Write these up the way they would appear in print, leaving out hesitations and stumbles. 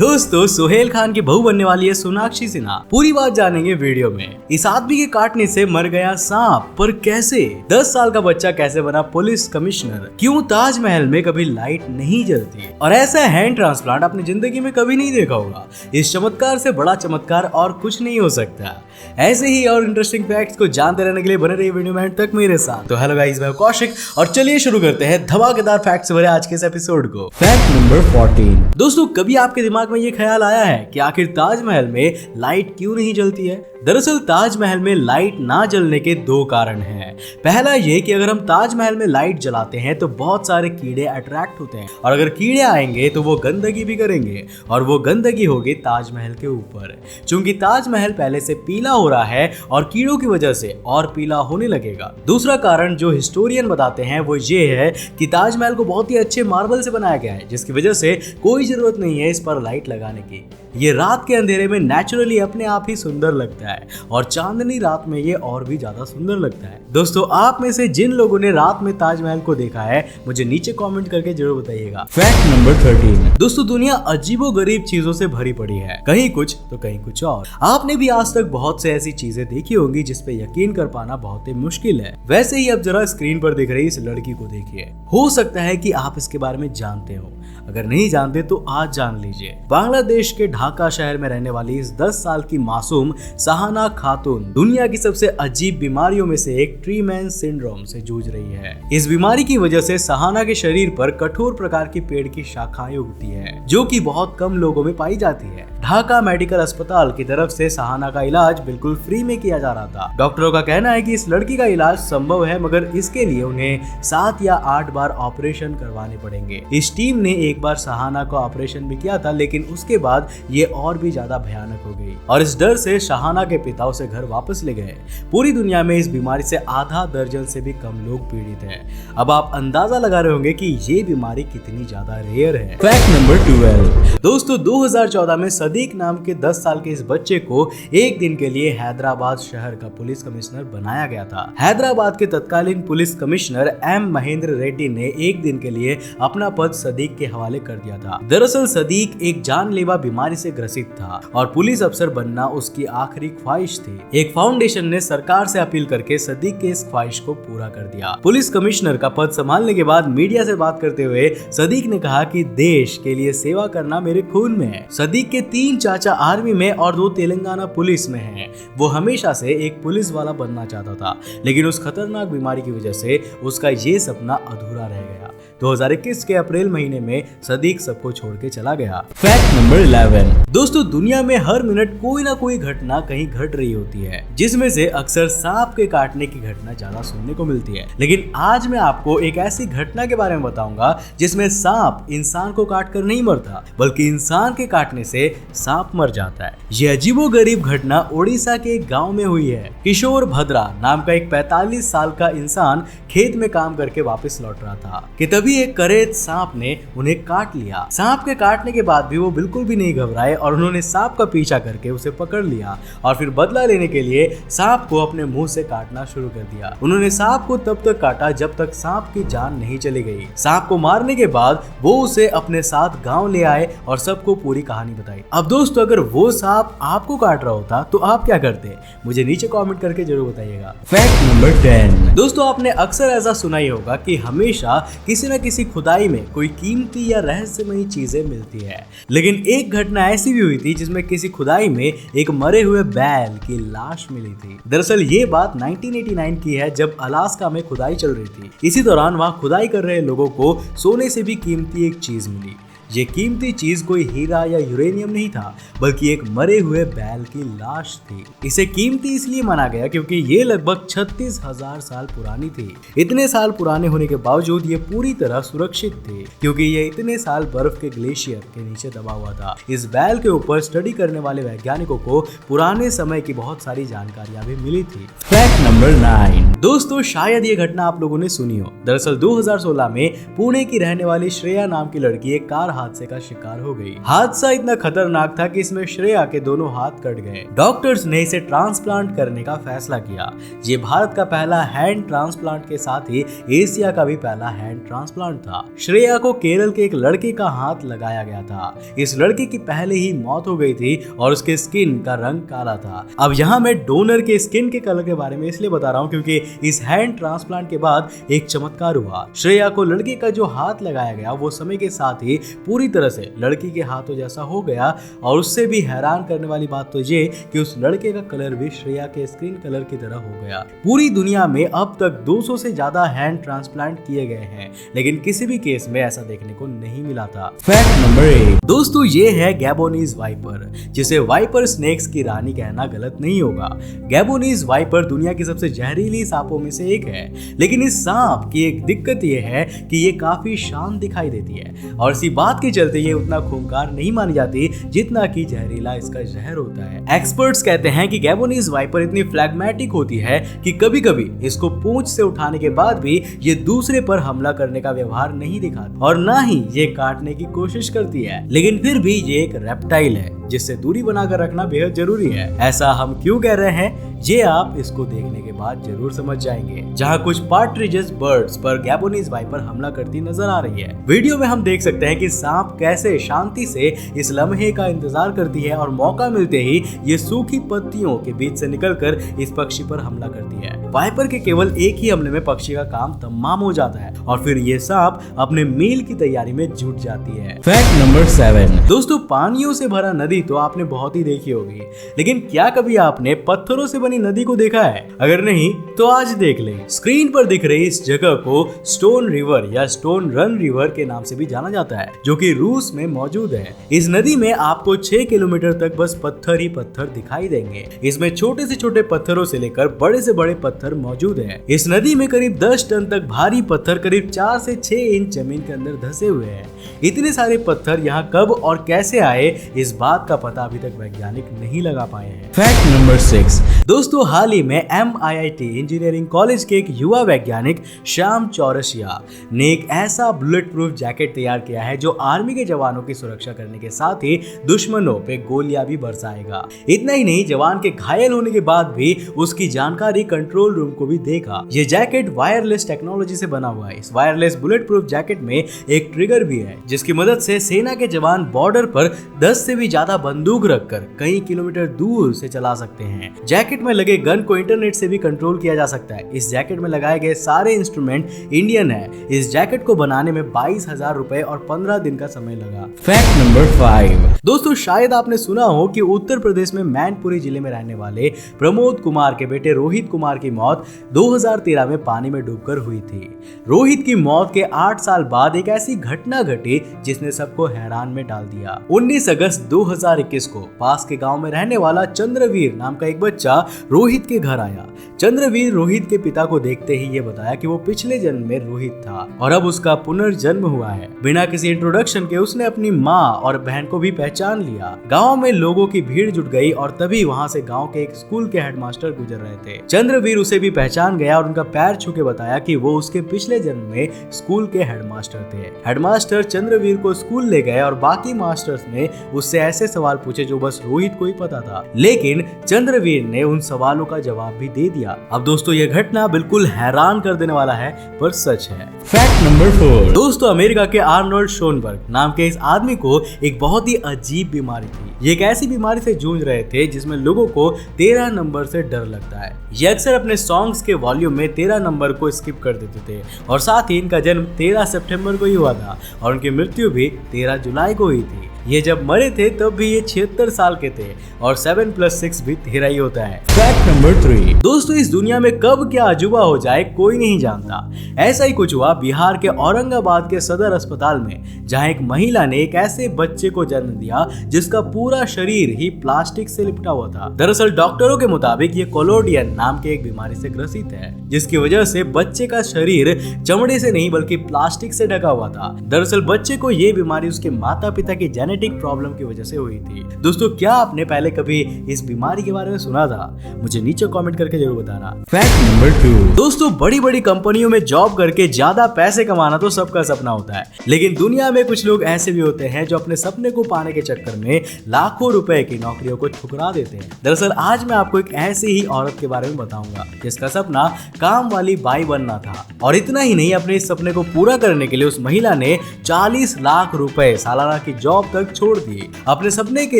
दोस्तों सोहेल खान की बहू बनने वाली है सोनाक्षी सिन्हा। पूरी बात जानेंगे वीडियो में। इस आदमी के काटने से मर गया सांप, पर कैसे? 10 साल का बच्चा कैसे बना पुलिस कमिश्नर? क्यों ताजमहल में कभी लाइट नहीं जलती? और ऐसा हैंड ट्रांसप्लांट आपने जिंदगी में कभी नहीं देखा होगा। इस चमत्कार से बड़ा चमत्कार और कुछ नहीं हो सकता। ऐसे ही और इंटरेस्टिंग फैक्ट्स को जानते रहने के लिए बने रहिए वीडियो में एंड तक मेरे साथ। तो हेलो गाइस, मैं कौशिक और चलिए शुरू करते हैं धमाकेदार फैक्ट्स से भरे आज के इस एपिसोड को। Fact number 14। दोस्तों, कभी आपके दिमाग में ये ख्याल आया है कि आखिर ताजमहल में लाइट क्यों नहीं जलती है? दरअसल ताजमहल में लाइट ना जलने के 2 कारण हैं। पहला ये कि अगर हम ताजमहल में लाइट जलाते हैं तो बहुत सारे कीड़े अट्रैक्ट होते हैं, और अगर कीड़े आएंगे तो वो गंदगी भी करेंगे, और वो गंदगी होगी ताजमहल के ऊपर। चूंकि ताजमहल पहले से पीला हो रहा है और कीड़ों की वजह से और पीला होने लगेगा। दूसरा कारण जो हिस्टोरियन बताते हैं वो ये है कि ताजमहल को बहुत ही अच्छे मार्बल से बनाया गया है, जिसकी वजह से कोई जरूरत नहीं है इस पर लाइट लगाने की। ये रात के अंधेरे में नेचुरली अपने आप ही सुंदर लगता है, और चांदनी रात में ये और भी ज्यादा सुंदर लगता है। दोस्तों, आप में से जिन लोगों ने रात में ताजमहल को देखा है मुझे नीचे कमेंट करके जरूर बताइएगा। Fact number 13। दोस्तों, दुनिया अजीबोगरीब चीजों से भरी पड़ी है, कहीं कुछ तो कहीं कुछ और। आपने भी आज तक बहुत से ऐसी चीजें देखी होंगी जिस पे यकीन कर पाना बहुत ही मुश्किल है। वैसे ही अब जरा स्क्रीन पर दिख रही इस लड़की को देखिए। हो सकता है कि आप इसके बारे में जानते हो, अगर नहीं जानते तो आज जान लीजिए। बांग्लादेश के ढाका शहर में रहने वाली इस 10 साल की मासूम सहाना खातून दुनिया की सबसे अजीब बीमारियों में से एक ट्री मैन सिंड्रोम से जूझ रही है। इस बीमारी की वजह से सहाना के शरीर पर कठोर प्रकार की पेड़ की शाखाएं उगती है, जो कि बहुत कम लोगों में पाई जाती है। ढाका मेडिकल अस्पताल की तरफ से सहाना का इलाज बिल्कुल फ्री में किया जा रहा था। डॉक्टरों का कहना है कि इस लड़की का इलाज संभव है, मगर इसके लिए उन्हें 7 या 8 बार ऑपरेशन करवाने पड़ेंगे। इस टीम ने एक बार सहाना का ऑपरेशन भी किया था, लेकिन उसके बाद ये और भी ज्यादा भयानक हो गई, और इस डर से सहाना के पिता उसे घर वापस ले गए। पूरी दुनिया में इस बीमारी से आधा दर्जन से भी कम लोग पीड़ित हैं। अब आप अंदाजा लगा रहे होंगे कि ये बीमारी कितनी ज्यादा रेयर है। Fact number 12। दोस्तों, 2014 में सदीक नाम के 10 साल के इस बच्चे को एक दिन के लिए हैदराबाद शहर का पुलिस कमिश्नर बनाया गया था। हैदराबाद के तत्कालीन police commissioner M Mahendra Reddy ने एक दिन के लिए अपना पद सदीक के हवाले कर दिया था। दरअसल सदीक एक जानलेवा बीमारी से ग्रसित था और पुलिस अफसर बनना उसकी आखिरी ख्वाहिश थी। एक फाउंडेशन ने सरकार से अपील करके सदीक के इस ख्वाहिश को पूरा कर दिया। पुलिस कमिश्नर का पद संभालने के बाद मीडिया से बात करते हुए सदीक ने कहा कि देश के लिए सेवा करना मेरे खून में है। सदीक के 3 चाचा आर्मी में और 2 तेलंगाना पुलिस में हैं। वो हमेशा से एक पुलिस वाला बनना चाहता था, लेकिन उस खतरनाक बीमारी की वजह से उसका ये सपना अधूरा रह गया। 2021 के अप्रैल महीने में सदीक सबको छोड़ के चला गया। Fact number 11। दोस्तों, दुनिया में हर मिनट कोई ना कोई घटना कहीं घट रही होती है, जिसमें से अक्सर सांप के काटने की घटना ज्यादा सुनने को मिलती है। लेकिन आज मैं आपको एक ऐसी घटना के बारे में बताऊंगा जिसमें सांप इंसान को काट कर नहीं मरता, बल्कि इंसान के काटने से सांप मर जाता है। ये अजीबोगरीब घटना ओडिशा के एक गाँव में हुई है। किशोर भद्रा नाम का एक 45 साल का इंसान खेत में काम करके वापस लौट रहा था कि तभी एक करेत सांप ने उन्हें काट लिया। सांप के काटने के बाद भी वो बिल्कुल भी नहीं घबराए और उन्होंने सांप का पीछा करके उसे पकड़ लिया और फिर बदला लेने के लिए सांप को अपने मुंह से काटना शुरू कर दिया। उन्होंने सांप को तब तक काटा जब तक सांप की जान नहीं चली गई। सांप को मारने के बाद वो उसे अपने साथ गाँव ले आए और सबको पूरी कहानी बताई। अब दोस्तों, अगर वो सांप आपको काट रहा होता तो आप क्या करते? मुझे नीचे कॉमेंट करके जरूर बताइएगा। Fact number 10। दोस्तों, आपने अक्सर ऐसा सुना ही होगा कि हमेशा किसी न किसी खुदाई में कोई कीमती या रहस्यमयी चीजें मिलती है, लेकिन एक घटना ऐसी भी हुई थी जिसमें किसी खुदाई में एक मरे हुए बैल की लाश मिली थी। दरअसल ये बात 1989 की है, जब अलास्का में खुदाई चल रही थी। इसी दौरान वहां खुदाई कर रहे लोगों को सोने से भी कीमती एक चीज मिली। ये कीमती चीज कोई हीरा या यूरेनियम नहीं था, बल्कि एक मरे हुए बैल की लाश थी। इसे कीमती इसलिए माना गया क्योंकि ये लगभग 36,000 साल पुरानी थी। इतने साल पुराने होने के बावजूद ये पूरी तरह सुरक्षित थी, क्योंकि ये इतने साल बर्फ के ग्लेशियर के नीचे दबा हुआ था। इस बैल के ऊपर स्टडी करने वाले वैज्ञानिकों को पुराने समय की बहुत सारी जानकारियां भी मिली थी। Fact number 9। दोस्तों, शायद ये घटना आप लोगों ने सुनी हो। दरअसल 2016 में पुणे की रहने वाली श्रेया नाम की लड़की एक कार हादसे का शिकार हो गई। हादसा इतना खतरनाक था कि इसमें श्रेया के दोनों हाथ कट गए। डॉक्टर्स ने इसे ट्रांसप्लांट करने का फैसला किया। ये भारत का पहला हैंड ट्रांसप्लांट के साथ ही एशिया का भी पहला हैंड ट्रांसप्लांट था। श्रेया को केरल के एक लड़के का हाथ लगाया गया था। इस लड़के की पहले ही मौत हो गई थी और उसके स्किन का रंग काला था। अब यहाँ मैं डोनर के स्किन के कलर के बारे में इसलिए बता रहा हूँ क्योंकि इस हैंड ट्रांसप्लांट के बाद एक चमत्कार हुआ। श्रेया को लड़के का जो हाथ लगाया गया वो समय के साथ ही पूरी तरह से लड़की के हाथों जैसा हो गया और उससे भी हैरान करने वाली बात तो ये कि उस लड़के का कलर भी श्रेया के स्किन कलर की तरह हो गया। पूरी दुनिया में अब तक 200 से ज्यादा हैंड ट्रांसप्लांट किए गए हैं, लेकिन किसी भी केस में ऐसा देखने को नहीं मिला था। फैक्ट नंबर 8 दोस्तों, ये है गैबोनीज वाइपर, जिसे वाइपर स्नेक्स की रानी कहना गलत नहीं होगा। गैबोनीज वाइपर दुनिया की सबसे जहरीली सांपों में से एक है, लेकिन इस सांप की एक दिक्कत ये है कि ये काफी शांत दिखाई देती है और इसी बात के चलते ये उतना खूंखार नहीं मानी जाती जितना कि जहरीला इसका जहर होता है। एक्सपर्ट्स कहते हैं कि गैबोनीज वाइपर इतनी फ्लैग्मेटिक होती है कि कभी कभी इसको पूंछ से उठाने के बाद भी ये दूसरे पर हमला करने का व्यवहार नहीं दिखाती और ना ही ये काटने की कोशिश करती है, लेकिन फिर भी ये एक रेप्टाइल है जिससे दूरी बनाकर रखना बेहद जरूरी है। ऐसा हम क्यों कह रहे हैं ये आप इसको देखने के बाद जरूर समझ जाएंगे। जहाँ कुछ पार्ट्रिजेस बर्ड्स पर गैबोनीज वाइपर हमला करती नजर आ रही है। वीडियो में हम देख सकते हैं कि सांप कैसे शांति से इस लम्हे का इंतजार करती है और मौका मिलते ही ये सूखी पत्तियों के बीच से निकलकर इस पक्षी पर हमला करती है। वाइपर के केवल एक ही हमले में पक्षी का काम तमाम हो जाता है और फिर ये सांप अपने मील की तैयारी में जुट जाती है। फैक्ट नंबर 7 दोस्तों, पानियों से भरा नदी तो आपने बहुत ही देखी होगी, लेकिन क्या कभी आपने पत्थरों से बनी नदी को देखा है? अगर नहीं तो आज देख लें। स्क्रीन पर दिख रही इस जगह को स्टोन रिवर या स्टोन रन रिवर के नाम से भी जाना जाता है, जो कि रूस में मौजूद है। इस नदी में आपको 6 किलोमीटर तक बस पत्थर ही पत्थर दिखाई देंगे। इसमें छोटे से छोटे पत्थरों से लेकर बड़े से बड़े पत्थर मौजूद है। इस नदी में करीब 10 टन तक भारी पत्थर करीब 4 से 6 इंच जमीन के अंदर धंसे हुए हैं। इतने सारे पत्थर यहाँ कब और कैसे आए, इस बात का पता अभी तक वैज्ञानिक नहीं लगा पाए हैं। फैक्ट नंबर 6 दोस्तों, हाल ही में MIT इंजीनियरिंग कॉलेज के एक युवा वैज्ञानिक श्याम चौरसिया ने एक ऐसा बुलेट प्रूफ जैकेट तैयार किया है जो आर्मी के जवानों की सुरक्षा करने के साथ ही दुश्मनों पे गोलियां भी बरसाएगा। इतना ही नहीं, जवान के घायल होने के बाद भी उसकी जानकारी कंट्रोल रूम को भी देगा। ये जैकेट वायरलेस टेक्नोलॉजी से बना हुआ है। इस वायरलेस बुलेट प्रूफ जैकेट में एक ट्रिगर भी है जिसकी मदद से सेना के जवान बॉर्डर पर 10 से भी ज्यादा बंदूक रखकर कई किलोमीटर दूर से चला सकते हैं। जैकेट में लगे गन को इंटरनेट से भी कंट्रोल किया जा सकता है। इस जैकेट में लगाए गए सारे इंस्ट्रूमेंट इंडियन है। इस जैकेट को बनाने में 22,000 रुपए और 15 दिन का समय लगा। फैक्ट नंबर 5 दोस्तों, शायद आपने सुना हो कि उत्तर प्रदेश में मैनपुरी जिले में रहने वाले प्रमोद कुमार के बेटे रोहित कुमार की मौत 2013 में पानी में डूबकर हुई थी। रोहित की मौत के 8 साल बाद एक ऐसी घटना घटी जिसने सबको हैरान में डाल दिया। 19 अगस्त 2021 को पास के गांव में रहने वाला चंद्रवीर नाम का एक बच्चा रोहित के घर आया। चंद्रवीर रोहित के पिता को देखते ही ये बताया कि वो पिछले जन्म में रोहित था और अब उसका पुनर्जन्म हुआ है। बिना किसी इंट्रोडक्शन के उसने अपनी माँ और बहन को भी पहचान लिया। गांव में लोगों की भीड़ जुट गई और तभी वहां से गांव के एक स्कूल के हेडमास्टर गुजर रहे थे। चंद्रवीर उसे भी पहचान गया और उनका पैर छू के बताया कि वो उसके पिछले जन्म में स्कूल के हेडमास्टर थे। हेडमास्टर चंद्रवीर को स्कूल ले गए और बाकी मास्टर्स ने उससे ऐसे सवाल पूछे जो बस रोहित को ही पता था, लेकिन चंद्रवीर ने उन सवालों का जवाब भी दे दिया। अब दोस्तों, यह घटना बिल्कुल हैरान कर देने वाला है पर सच है। फैक्ट नंबर 4 दोस्तों, अमेरिका के आर्नोल्ड शोनबर्ग नाम के इस आदमी को एक बहुत ही अजीब बीमारी थी। ये एक ऐसी बीमारी से जूझ रहे थे जिसमें लोगों को 13 नंबर से डर लगता है। ये अक्सर अपने सॉन्ग्स के वॉल्यूम में 13 नंबर को स्किप कर देते थे और साथ ही इनका जन्म 13 सितंबर को ही हुआ था और उनकी मृत्यु भी 13 जुलाई को हुई थी। ये जब मरे थे तब भी ये 76 साल के थे और 7 + 6 भी 13 ही होता है। फैक्ट नंबर 3 दोस्तों, इस दुनिया में कब क्या अजूबा हो जाए कोई नहीं जानता। ऐसा ही कुछ हुआ बिहार के औरंगाबाद के सदर अस्पताल में, जहां एक महिला ने एक ऐसे बच्चे को जन्म दिया जिसका पूरा शरीर ही प्लास्टिक से लिपटा हुआ था। दरअसल डॉक्टरों के मुताबिक ये कोलोडियन नाम के एक बीमारी से ग्रसित है, जिसकी वजह से बच्चे का शरीर चमड़े से नहीं बल्कि प्लास्टिक से ढका हुआ था। दरअसल बच्चे को ये बीमारी उसके माता पिता की जेनेटिक प्रॉब्लम की वजह से हुई थी। दोस्तों क्या आपने पहले कभी इस बीमारी के बारे में सुना था? मुझे नीचे कमेंट करके जरूर बताना। Fact number 2। दोस्तों बड़ी बड़ी कंपनियों में जॉब करके ज्यादा पैसे कमाना तो सबका सपना होता है, लेकिन दुनिया में कुछ लोग ऐसे भी होते हैं जो अपने सपने को पाने के चक्कर में लाखों रुपए की नौकरियों को ठुकरा देते हैं। दरअसल आज मैं आपको एक ऐसी ही औरत के बारे में बताऊंगा जिसका सपना काम वाली बाई बनना था, और इतना ही नहीं, अपने इस सपने को पूरा करने के लिए उस महिला ने 40 लाख रुपए सालाना की जॉब तक छोड़ दिए। अपने सपने के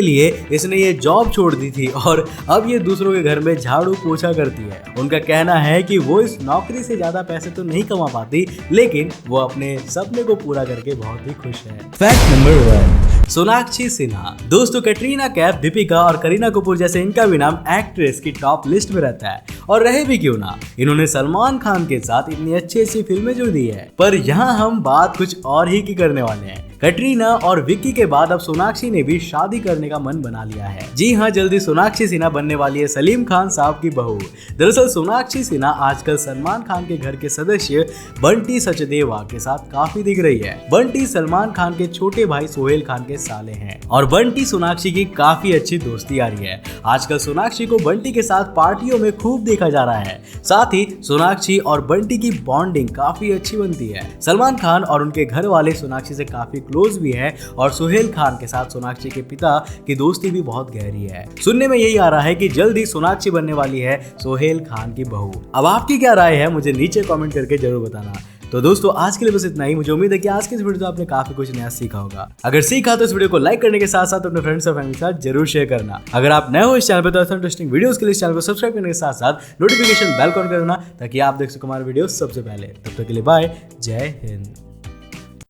लिए इसने ये जॉब छोड़ दी थी और अब ये दूसरों के घर में झाड़ू पोछा करती है। उनका कहना है कि वो इस नौकरी से ज्यादा पैसे तो नहीं कमा पाती, लेकिन वो अपने सपने को पूरा करके बहुत ही खुश है। Fact number 1। सोनाक्षी सिन्हा। दोस्तों कैटरीना कैफ, दीपिका और करीना कपूर जैसे इनका भी नाम एक्ट्रेस की टॉप लिस्ट में रहता है, और रहे भी क्यों ना, इन्होंने सलमान खान के साथ इतनी अच्छी फिल्में जो दी है। पर यहाँ हम बात कुछ और ही की करने वाले हैं। कैटरीना और विक्की के बाद अब सोनाक्षी ने भी शादी करने का मन बना लिया है। जी हाँ, जल्दी सोनाक्षी सिन्हा बनने वाली है सलीम खान साहब की बहू। दरअसल सोनाक्षी सिन्हा आजकल सलमान खान के घर के सदस्य बंटी सचदेवा के साथ काफी दिख रही है। बंटी सलमान खान के छोटे भाई सोहेल खान के साले हैं और बंटी सोनाक्षी की काफी अच्छी दोस्ती आ रही है। आजकल सोनाक्षी को बंटी के साथ पार्टियों में खूब देखा जा रहा है। साथ ही सोनाक्षी और बंटी की बॉन्डिंग काफी अच्छी बनती है। सलमान खान और उनके घर वाले सोनाक्षी से काफी क्लोज भी है और सोहेल खान के साथ सोनाक्षी के पिता की दोस्ती भी बहुत गहरी है। सुनने में यही आ रहा है कि जल्दी सोनाक्षी बनने वाली है सोहेल खान की बहू। अब आपकी क्या राय है मुझे नीचे कमेंट करके जरूर बताना। तो दोस्तों आज के लिए बस इतना ही। मुझे उम्मीद है कि आज के इस वीडियो से आपने काफी कुछ नया सीखा होगा। अगर सीखा तो इस वीडियो को लाइक करने के साथ साथ अपने फ्रेंड्स और फैमिली के साथ जरूर शेयर करना। अगर आप नए हो इस चैनल पर तो ऐसे इंटरेस्टिंग वीडियोस के लिए इस चैनल को सब्सक्राइब करने के साथ साथ नोटिफिकेशन बेल ऑन करना ताकि आप देख सको हमारे वीडियो सबसे पहले। तब तक के लिए बाय, जय हिंद।